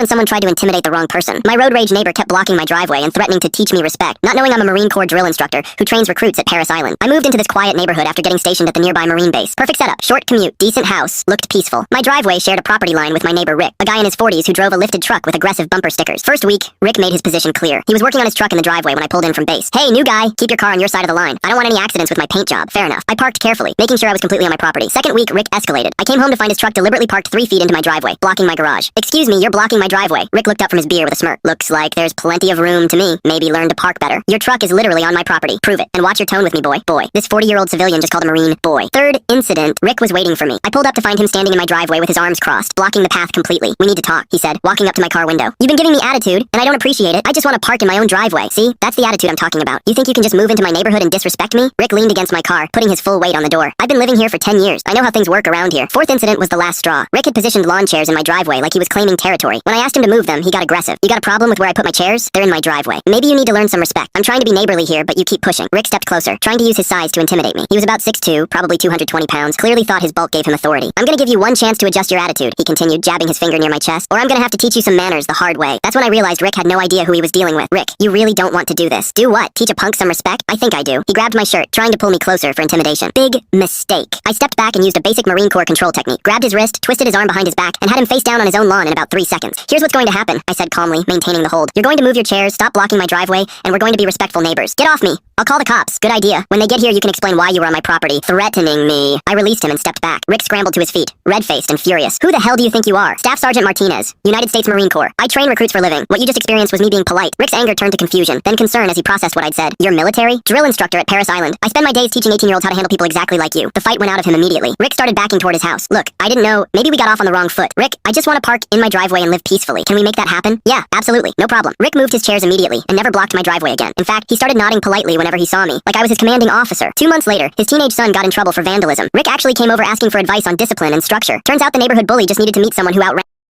when someone tried to intimidate the wrong person. My road rage neighbor kept blocking my driveway and threatening to teach me respect, not knowing I'm a Marine Corps drill instructor who trains recruits at Paris Island. I moved into this quiet neighborhood after getting stationed at the nearby Marine base. Perfect setup, short commute, decent house, looked peaceful. My driveway shared a property line with my neighbor Rick, a guy in his 40s who drove a lifted truck with aggressive bumper stickers. First week, Rick made his position clear. He was working on his truck in the driveway when I pulled in from base. Hey, new guy, keep your car on your side of the line. I don't want any accidents with my paint job. Fair enough. I parked carefully, making sure I was completely on my property. Second week, Rick escalated. I came home to find his truck deliberately parked 3 feet into my driveway, blocking my garage. Excuse me, you're blocking my driveway. Rick looked up from his beer with a smirk. Looks like there's plenty of room to me. Maybe learn to park better. Your truck is literally on my property. Prove it. And watch your tone with me, boy. Boy. This 40-year-old civilian just called a Marine boy. Third incident, Rick was waiting for me. I pulled up to find him standing in my driveway with his arms crossed, blocking the path completely. We need to talk, he said, walking up to my car window. You've been giving me attitude, and I don't appreciate it. I just want to park in my own driveway. See? That's the attitude I'm talking about. You think you can just move into my neighborhood and disrespect me? Rick leaned against my car, putting his full weight on the door. I've been living here for 10 years. I know how things work around here. Fourth incident was the last straw. Rick had positioned lawn chairs in my driveway like he was claiming territory. When I asked him to move them, he got aggressive. You got a problem with where I put my chairs? They're in my driveway. Maybe you need to learn some respect. I'm trying to be neighborly here, but you keep pushing. Rick stepped closer, trying to use his size to intimidate me. He was about 6'2", probably 220 pounds, clearly thought his bulk gave him authority. I'm gonna give you one chance to adjust your attitude, he continued, jabbing his finger near my chest, or I'm gonna have to teach you some manners the hard way. That's when I realized Rick had no idea who he was dealing with. Rick, you really don't want to do this. Do what? Teach a punk some respect? I think I do. He grabbed my shirt, trying to pull me closer for intimidation. Big mistake. I stepped back and used a basic Marine Corps control technique, grabbed his wrist, twisted his arm behind his back, and had him face down on his own lawn in about 3 seconds. Here's what's going to happen, I said calmly, maintaining the hold. You're going to move your chairs, stop blocking my driveway, and we're going to be respectful neighbors. Get off me. I'll call the cops. Good idea. When they get here, you can explain why you were on my property, threatening me. I released him and stepped back. Rick scrambled to his feet, red-faced and furious. Who the hell do you think you are? Staff Sergeant Martinez, United States Marine Corps. I train recruits for a living. What you just experienced was me being polite. Rick's anger turned to confusion, then concern as he processed what I'd said. You're military? Drill instructor at Paris Island. I spend my days teaching 18-year-olds how to handle people exactly like you. The fight went out of him immediately. Rick started backing toward his house. Look, I didn't know. Maybe we got off on the wrong foot. Rick, I just want to park in my driveway and live peacefully. Can we make that happen? Yeah, absolutely. No problem. Rick moved his chairs immediately and never blocked my driveway again. In fact, he started nodding politely whenever he saw me, like I was his commanding officer. 2 months later, his teenage son got in trouble for vandalism. Rick actually came over asking for advice on discipline and structure. Turns out the neighborhood bully just needed to meet someone who outran